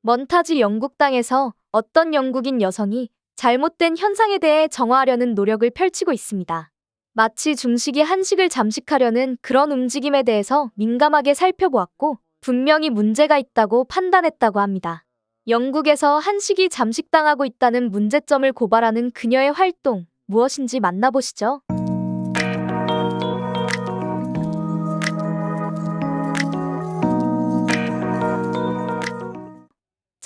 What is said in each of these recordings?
먼타지 영국 땅에서 어떤 영국인 여성이 잘못된 현상에 대해 정화하려는 노력을 펼치고 있습니다. 마치 중식이 한식을 잠식하려는 그런 움직임에 대해서 민감하게 살펴보았고 분명히 문제가 있다고 판단했다고 합니다. 영국에서 한식이 잠식당하고 있다는 문제점을 고발하는 그녀의 활동, 무엇인지 만나보시죠.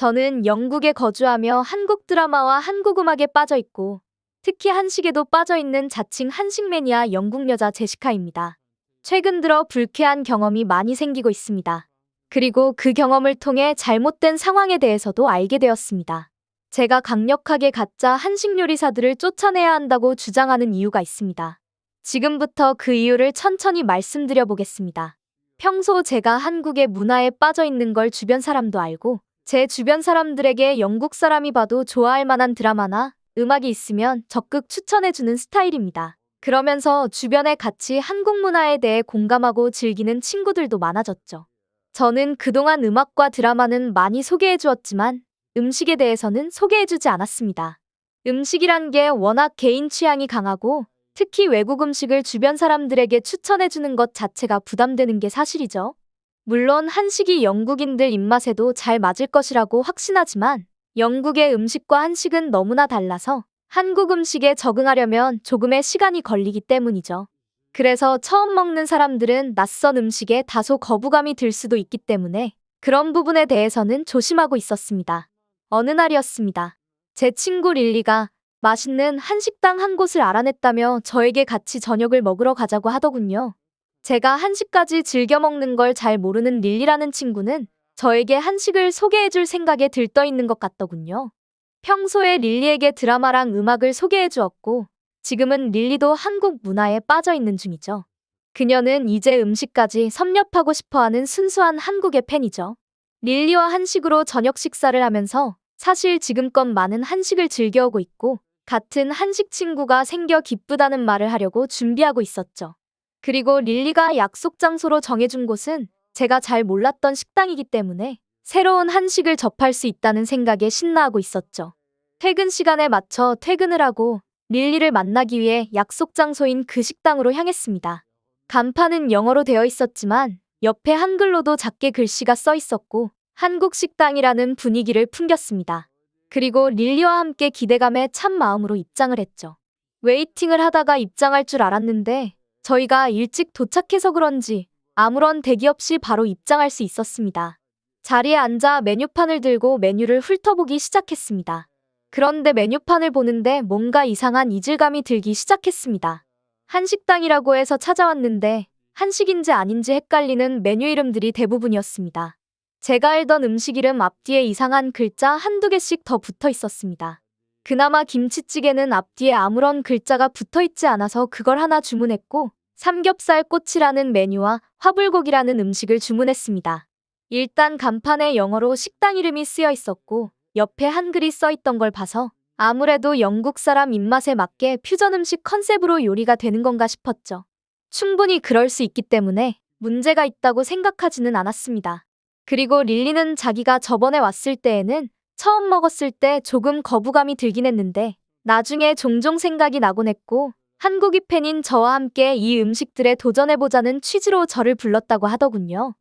저는 영국에 거주하며 한국 드라마와 한국 음악에 빠져 있고 특히 한식에도 빠져 있는 자칭 한식 매니아 영국 여자 제시카입니다. 최근 들어 불쾌한 경험이 많이 생기고 있습니다. 그리고 그 경험을 통해 잘못된 상황에 대해서도 알게 되었습니다. 제가 강력하게 가짜 한식 요리사들을 쫓아내야 한다고 주장하는 이유가 있습니다. 지금부터 그 이유를 천천히 말씀드려 보겠습니다. 평소 제가 한국의 문화에 빠져 있는 걸 주변 사람도 알고 제 주변 사람들에게 영국 사람이 봐도 좋아할 만한 드라마나 음악이 있으면 적극 추천해주는 스타일입니다. 그러면서 주변에 같이 한국 문화에 대해 공감하고 즐기는 친구들도 많아졌죠. 저는 그동안 음악과 드라마는 많이 소개해주었지만 음식에 대해서는 소개해주지 않았습니다. 음식이란 게 워낙 개인 취향이 강하고 특히 외국 음식을 주변 사람들에게 추천해주는 것 자체가 부담되는 게 사실이죠. 물론 한식이 영국인들 입맛에도 잘 맞을 것이라고 확신하지만 영국의 음식과 한식은 너무나 달라서 한국 음식에 적응하려면 조금의 시간이 걸리기 때문이죠. 그래서 처음 먹는 사람들은 낯선 음식에 다소 거부감이 들 수도 있기 때문에 그런 부분에 대해서는 조심하고 있었습니다. 어느 날이었습니다. 제 친구 릴리가 맛있는 한식당 한 곳을 알아냈다며 저에게 같이 저녁을 먹으러 가자고 하더군요. 제가 한식까지 즐겨 먹는 걸 잘 모르는 릴리라는 친구는 저에게 한식을 소개해줄 생각에 들떠 있는 것 같더군요. 평소에 릴리에게 드라마랑 음악을 소개해 주었고 지금은 릴리도 한국 문화에 빠져 있는 중이죠. 그녀는 이제 음식까지 섭렵하고 싶어하는 순수한 한국의 팬이죠. 릴리와 한식으로 저녁 식사를 하면서 사실 지금껏 많은 한식을 즐겨오고 있고 같은 한식 친구가 생겨 기쁘다는 말을 하려고 준비하고 있었죠. 그리고 릴리가 약속 장소로 정해준 곳은 제가 잘 몰랐던 식당이기 때문에 새로운 한식을 접할 수 있다는 생각에 신나하고 있었죠. 퇴근 시간에 맞춰 퇴근을 하고 릴리를 만나기 위해 약속 장소인 그 식당으로 향했습니다. 간판은 영어로 되어 있었지만 옆에 한글로도 작게 글씨가 써 있었고 한국 식당이라는 분위기를 풍겼습니다. 그리고 릴리와 함께 기대감에 찬 마음으로 입장을 했죠. 웨이팅을 하다가 입장할 줄 알았는데 저희가 일찍 도착해서 그런지 아무런 대기 없이 바로 입장할 수 있었습니다. 자리에 앉아 메뉴판을 들고 메뉴를 훑어보기 시작했습니다. 그런데 메뉴판을 보는데 뭔가 이상한 이질감이 들기 시작했습니다. 한식당이라고 해서 찾아왔는데 한식인지 아닌지 헷갈리는 메뉴 이름들이 대부분이었습니다. 제가 알던 음식 이름 앞뒤에 이상한 글자 한두 개씩 더 붙어 있었습니다. 그나마 김치찌개는 앞뒤에 아무런 글자가 붙어 있지 않아서 그걸 하나 주문했고 삼겹살 꼬치라는 메뉴와 화불고기라는 음식을 주문했습니다. 일단 간판에 영어로 식당 이름이 쓰여 있었고 옆에 한글이 써 있던 걸 봐서 아무래도 영국 사람 입맛에 맞게 퓨전 음식 컨셉으로 요리가 되는 건가 싶었죠. 충분히 그럴 수 있기 때문에 문제가 있다고 생각하지는 않았습니다. 그리고 릴리는 자기가 저번에 왔을 때에는 처음 먹었을 때 조금 거부감이 들긴 했는데 나중에 종종 생각이 나곤 했고 한국이 팬인 저와 함께 이 음식들에 도전해보자는 취지로 저를 불렀다고 하더군요.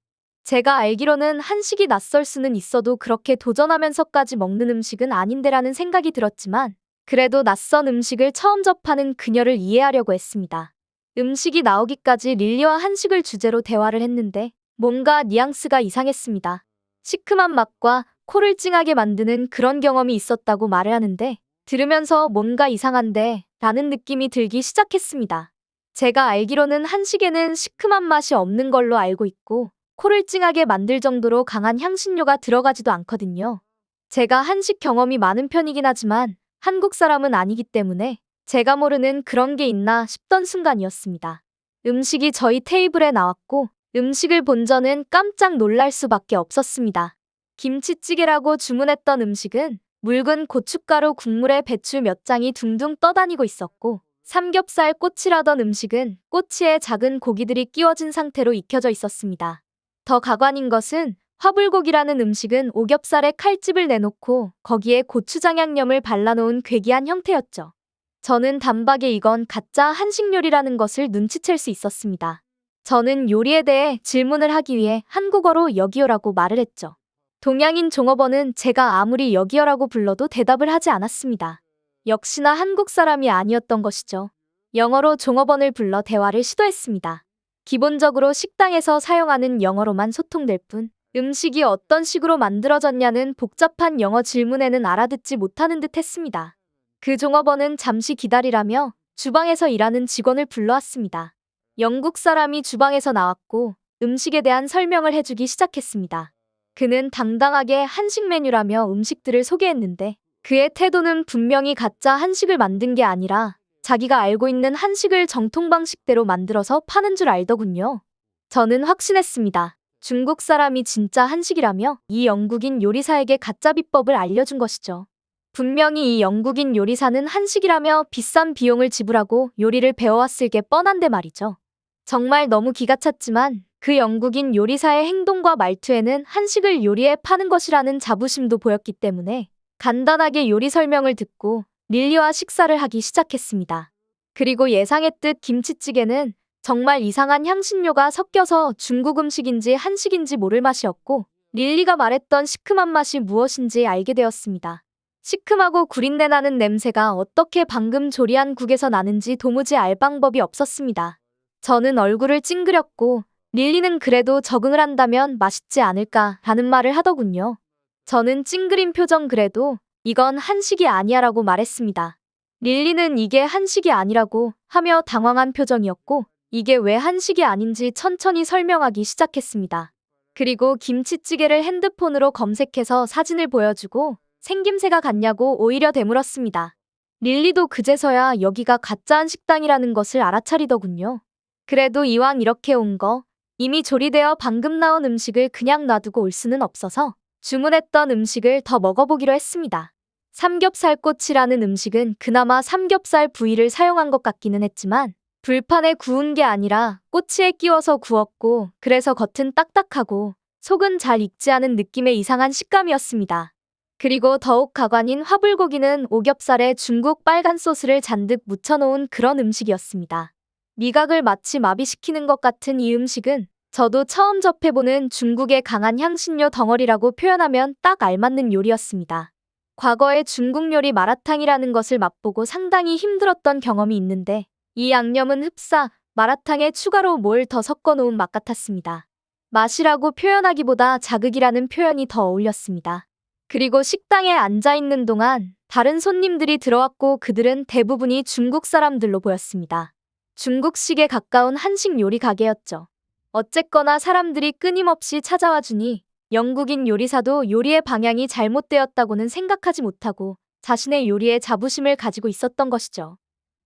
제가 알기로는 한식이 낯설 수는 있어도 그렇게 도전하면서까지 먹는 음식은 아닌데라는 생각이 들었지만 그래도 낯선 음식을 처음 접하는 그녀를 이해하려고 했습니다. 음식이 나오기까지 릴리와 한식을 주제로 대화를 했는데 뭔가 뉘앙스가 이상했습니다. 시큼한 맛과 코를 찡하게 만드는 그런 경험이 있었다고 말을 하는데 들으면서 뭔가 이상한데 라는 느낌이 들기 시작했습니다. 제가 알기로는 한식에는 시큼한 맛이 없는 걸로 알고 있고 코를 찡하게 만들 정도로 강한 향신료가 들어가지도 않거든요. 제가 한식 경험이 많은 편이긴 하지만 한국 사람은 아니기 때문에 제가 모르는 그런 게 있나 싶던 순간이었습니다. 음식이 저희 테이블에 나왔고 음식을 본 저는 깜짝 놀랄 수밖에 없었습니다. 김치찌개라고 주문했던 음식은 묽은 고춧가루 국물에 배추 몇 장이 둥둥 떠다니고 있었고 삼겹살 꼬치라던 음식은 꼬치에 작은 고기들이 끼워진 상태로 익혀져 있었습니다. 더 가관인 것은 화불고기라는 음식은 오겹살에 칼집을 내놓고 거기에 고추장 양념을 발라놓은 괴기한 형태였죠. 저는 단박에 이건 가짜 한식 요리라는 것을 눈치챌 수 있었습니다. 저는 요리에 대해 질문을 하기 위해 한국어로 여기요라고 말을 했죠. 동양인 종업원은 제가 아무리 여기요라고 불러도 대답을 하지 않았습니다. 역시나 한국 사람이 아니었던 것이죠. 영어로 종업원을 불러 대화를 시도했습니다. 기본적으로 식당에서 사용하는 영어로만 소통될 뿐 음식이 어떤 식으로 만들어졌냐는 복잡한 영어 질문에는 알아듣지 못하는 듯 했습니다. 그 종업원은 잠시 기다리라며 주방에서 일하는 직원을 불러왔습니다. 영국 사람이 주방에서 나왔고 음식에 대한 설명을 해주기 시작했습니다. 그는 당당하게 한식 메뉴라며 음식들을 소개했는데 그의 태도는 분명히 가짜 한식을 만든 게 아니라 자기가 알고 있는 한식을 정통 방식대로 만들어서 파는 줄 알더군요. 저는 확신했습니다. 중국 사람이 진짜 한식이라며 이 영국인 요리사에게 가짜 비법을 알려준 것이죠. 분명히 이 영국인 요리사는 한식이라며 비싼 비용을 지불하고 요리를 배워왔을 게 뻔한데 말이죠. 정말 너무 기가 찼지만 그 영국인 요리사의 행동과 말투에는 한식을 요리해 파는 것이라는 자부심도 보였기 때문에 간단하게 요리 설명을 듣고 릴리와 식사를 하기 시작했습니다. 그리고 예상했듯 김치찌개는 정말 이상한 향신료가 섞여서 중국 음식인지 한식인지 모를 맛이었고 릴리가 말했던 시큼한 맛이 무엇인지 알게 되었습니다. 시큼하고 구린내 나는 냄새가 어떻게 방금 조리한 국에서 나는지 도무지 알 방법이 없었습니다. 저는 얼굴을 찡그렸고 릴리는 그래도 적응을 한다면 맛있지 않을까 라는 말을 하더군요. 저는 찡그린 표정 그래도 이건 한식이 아니야 라고 말했습니다. 릴리는 이게 한식이 아니라고 하며 당황한 표정이었고 이게 왜 한식이 아닌지 천천히 설명하기 시작했습니다. 그리고 김치찌개를 핸드폰으로 검색해서 사진을 보여주고 생김새가 같냐고 오히려 되물었습니다. 릴리도 그제서야 여기가 가짜한 식당이라는 것을 알아차리더군요. 그래도 이왕 이렇게 온 거 이미 조리되어 방금 나온 음식을 그냥 놔두고 올 수는 없어서 주문했던 음식을 더 먹어보기로 했습니다. 삼겹살꼬치라는 음식은 그나마 삼겹살 부위를 사용한 것 같기는 했지만 불판에 구운 게 아니라 꼬치에 끼워서 구웠고 그래서 겉은 딱딱하고 속은 잘 익지 않은 느낌의 이상한 식감이었습니다. 그리고 더욱 가관인 화불고기는 오겹살에 중국 빨간 소스를 잔뜩 묻혀놓은 그런 음식이었습니다. 미각을 마치 마비시키는 것 같은 이 음식은 저도 처음 접해보는 중국의 강한 향신료 덩어리라고 표현하면 딱 알맞는 요리였습니다. 과거에 중국 요리 마라탕이라는 것을 맛보고 상당히 힘들었던 경험이 있는데 이 양념은 흡사, 마라탕에 추가로 뭘 더 섞어놓은 맛 같았습니다. 맛이라고 표현하기보다 자극이라는 표현이 더 어울렸습니다. 그리고 식당에 앉아있는 동안 다른 손님들이 들어왔고 그들은 대부분이 중국 사람들로 보였습니다. 중국식에 가까운 한식 요리 가게였죠. 어쨌거나 사람들이 끊임없이 찾아와 주니 영국인 요리사도 요리의 방향이 잘못되었다고는 생각하지 못하고 자신의 요리에 자부심을 가지고 있었던 것이죠.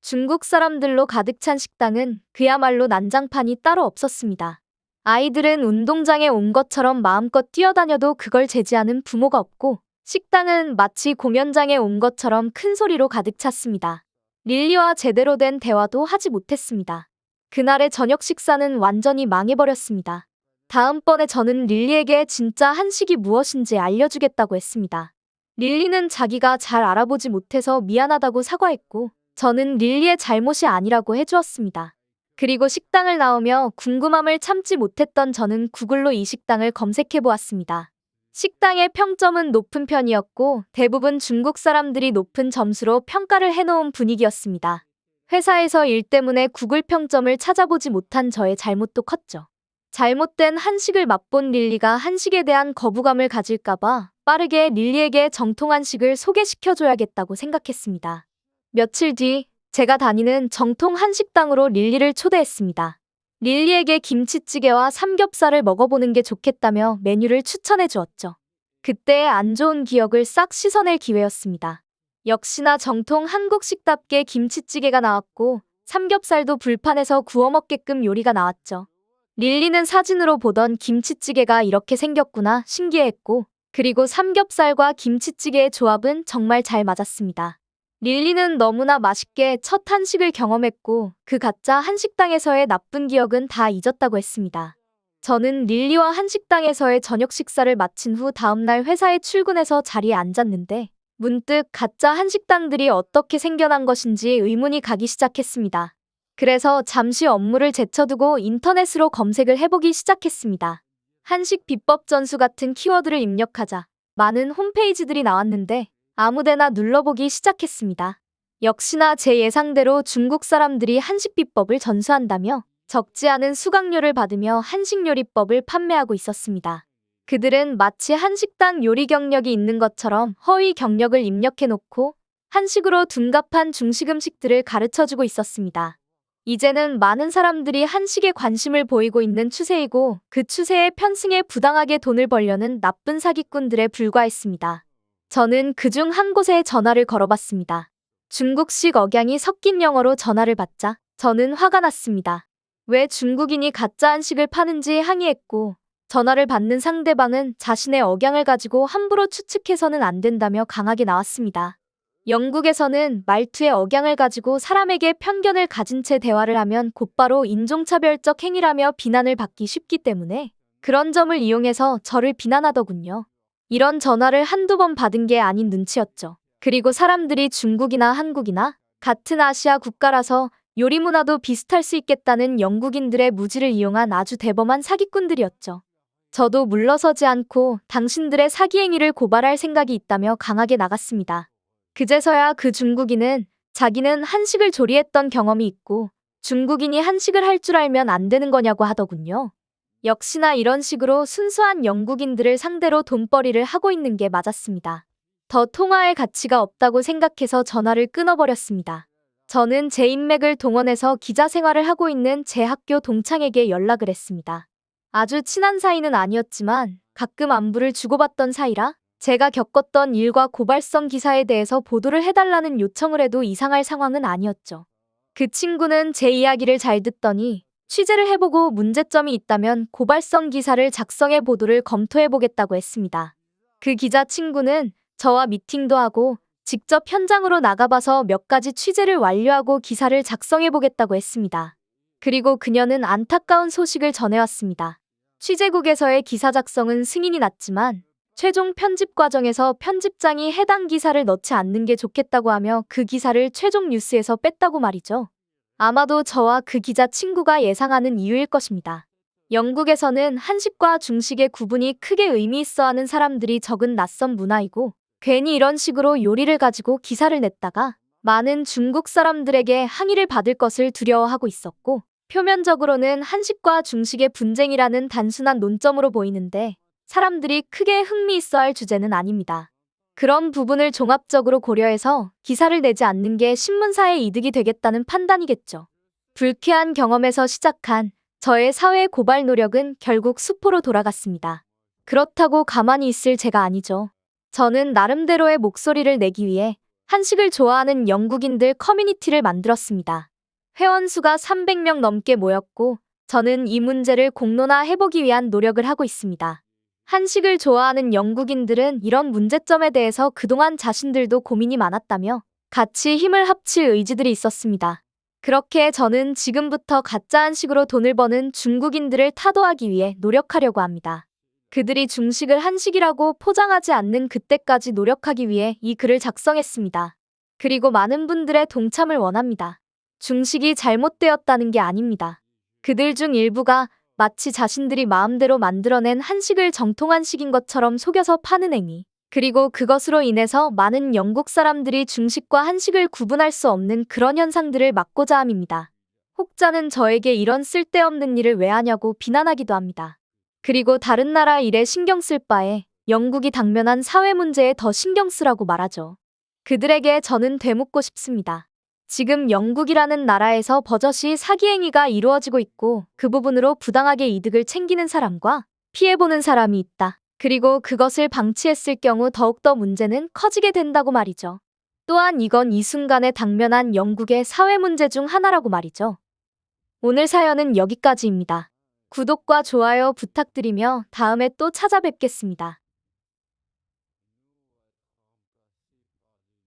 중국 사람들로 가득 찬 식당은 그야말로 난장판이 따로 없었습니다. 아이들은 운동장에 온 것처럼 마음껏 뛰어다녀도 그걸 제지하는 부모가 없고 식당은 마치 공연장에 온 것처럼 큰 소리로 가득 찼습니다. 릴리와 제대로 된 대화도 하지 못했습니다. 그날의 저녁 식사는 완전히 망해버렸습니다. 다음번에 저는 릴리에게 진짜 한식이 무엇인지 알려주겠다고 했습니다. 릴리는 자기가 잘 알아보지 못해서 미안하다고 사과했고 저는 릴리의 잘못이 아니라고 해주었습니다. 그리고 식당을 나오며 궁금함을 참지 못했던 저는 구글로 이 식당을 검색해보았습니다. 식당의 평점은 높은 편이었고 대부분 중국 사람들이 높은 점수로 평가를 해놓은 분위기였습니다. 회사에서 일 때문에 구글 평점을 찾아보지 못한 저의 잘못도 컸죠. 잘못된 한식을 맛본 릴리가 한식에 대한 거부감을 가질까봐 빠르게 릴리에게 정통 한식을 소개시켜줘야겠다고 생각했습니다. 며칠 뒤 제가 다니는 정통 한식당으로 릴리를 초대했습니다. 릴리에게 김치찌개와 삼겹살을 먹어보는 게 좋겠다며 메뉴를 추천해 주었죠. 그때의 안 좋은 기억을 싹 씻어낼 기회였습니다. 역시나 정통 한국식답게 김치찌개가 나왔고 삼겹살도 불판에서 구워 먹게끔 요리가 나왔죠. 릴리는 사진으로 보던 김치찌개가 이렇게 생겼구나 신기해했고 그리고 삼겹살과 김치찌개의 조합은 정말 잘 맞았습니다. 릴리는 너무나 맛있게 첫 한식을 경험했고 그 가짜 한식당에서의 나쁜 기억은 다 잊었다고 했습니다. 저는 릴리와 한식당에서의 저녁 식사를 마친 후 다음날 회사에 출근해서 자리에 앉았는데 문득 가짜 한식당들이 어떻게 생겨난 것인지 의문이 가기 시작했습니다. 그래서 잠시 업무를 제쳐두고 인터넷으로 검색을 해보기 시작했습니다. 한식 비법 전수 같은 키워드를 입력하자 많은 홈페이지들이 나왔는데 아무데나 눌러보기 시작했습니다. 역시나 제 예상대로 중국 사람들이 한식 비법을 전수한다며 적지 않은 수강료를 받으며 한식요리법을 판매하고 있었습니다. 그들은 마치 한식당 요리 경력이 있는 것처럼 허위 경력을 입력해놓고 한식으로 둔갑한 중식 음식들을 가르쳐주고 있었습니다. 이제는 많은 사람들이 한식에 관심을 보이고 있는 추세이고 그 추세에 편승해 부당하게 돈을 벌려는 나쁜 사기꾼들에 불과했습니다. 저는 그중 한 곳에 전화를 걸어봤습니다. 중국식 억양이 섞인 영어로 전화를 받자 저는 화가 났습니다. 왜 중국인이 가짜 한식을 파는지 항의했고 전화를 받는 상대방은 자신의 억양을 가지고 함부로 추측해서는 안 된다며 강하게 나왔습니다. 영국에서는 말투의 억양을 가지고 사람에게 편견을 가진 채 대화를 하면 곧바로 인종차별적 행위라며 비난을 받기 쉽기 때문에 그런 점을 이용해서 저를 비난하더군요. 이런 전화를 한두 번 받은 게 아닌 눈치였죠. 그리고 사람들이 중국이나 한국이나 같은 아시아 국가라서 요리 문화도 비슷할 수 있겠다는 영국인들의 무지를 이용한 아주 대범한 사기꾼들이었죠. 저도 물러서지 않고 당신들의 사기 행위를 고발할 생각이 있다며 강하게 나갔습니다. 그제서야 그 중국인은 자기는 한식을 조리했던 경험이 있고 중국인이 한식을 할 줄 알면 안 되는 거냐고 하더군요. 역시나 이런 식으로 순수한 영국인들을 상대로 돈벌이를 하고 있는 게 맞았습니다. 더 통화할 가치가 없다고 생각해서 전화를 끊어버렸습니다. 저는 제 인맥을 동원해서 기자 생활을 하고 있는 제 학교 동창에게 연락을 했습니다. 아주 친한 사이는 아니었지만 가끔 안부를 주고받던 사이라 제가 겪었던 일과 고발성 기사에 대해서 보도를 해달라는 요청을 해도 이상할 상황은 아니었죠. 그 친구는 제 이야기를 잘 듣더니 취재를 해보고 문제점이 있다면 고발성 기사를 작성해 보도를 검토해보겠다고 했습니다. 그 기자 친구는 저와 미팅도 하고 직접 현장으로 나가봐서 몇 가지 취재를 완료하고 기사를 작성해보겠다고 했습니다. 그리고 그녀는 안타까운 소식을 전해왔습니다. 취재국에서의 기사 작성은 승인이 났지만 최종 편집 과정에서 편집장이 해당 기사를 넣지 않는 게 좋겠다고 하며 그 기사를 최종 뉴스에서 뺐다고 말이죠. 아마도 저와 그 기자 친구가 예상하는 이유일 것입니다. 영국에서는 한식과 중식의 구분이 크게 의미 있어 하는 사람들이 적은 낯선 문화이고 괜히 이런 식으로 요리를 가지고 기사를 냈다가 많은 중국 사람들에게 항의를 받을 것을 두려워하고 있었고 표면적으로는 한식과 중식의 분쟁이라는 단순한 논점으로 보이는데 사람들이 크게 흥미있어할 주제는 아닙니다. 그런 부분을 종합적으로 고려해서 기사를 내지 않는 게 신문사에 이득이 되겠다는 판단이겠죠. 불쾌한 경험에서 시작한 저의 사회 고발 노력은 결국 수포로 돌아갔습니다. 그렇다고 가만히 있을 제가 아니죠. 저는 나름대로의 목소리를 내기 위해 한식을 좋아하는 영국인들 커뮤니티를 만들었습니다. 회원 수가 300명 넘게 모였고 저는 이 문제를 공론화해보기 위한 노력을 하고 있습니다. 한식을 좋아하는 영국인들은 이런 문제점에 대해서 그동안 자신들도 고민이 많았다며 같이 힘을 합칠 의지들이 있었습니다. 그렇게 저는 지금부터 가짜 한식으로 돈을 버는 중국인들을 타도하기 위해 노력하려고 합니다. 그들이 중식을 한식이라고 포장하지 않는 그때까지 노력하기 위해 이 글을 작성했습니다. 그리고 많은 분들의 동참을 원합니다. 중식이 잘못되었다는 게 아닙니다. 그들 중 일부가 마치 자신들이 마음대로 만들어낸 한식을 정통한식인 것처럼 속여서 파는 행위. 그리고 그것으로 인해서 많은 영국 사람들이 중식과 한식을 구분할 수 없는 그런 현상들을 막고자 함입니다. 혹자는 저에게 이런 쓸데없는 일을 왜 하냐고 비난하기도 합니다. 그리고 다른 나라 일에 신경 쓸 바에 영국이 당면한 사회 문제에 더 신경 쓰라고 말하죠. 그들에게 저는 되묻고 싶습니다. 지금 영국이라는 나라에서 버젓이 사기 행위가 이루어지고 있고 그 부분으로 부당하게 이득을 챙기는 사람과 피해보는 사람이 있다. 그리고 그것을 방치했을 경우 더욱더 문제는 커지게 된다고 말이죠. 또한 이건 이 순간에 당면한 영국의 사회 문제 중 하나라고 말이죠. 오늘 사연은 여기까지입니다. 구독과 좋아요 부탁드리며 다음에 또 찾아뵙겠습니다.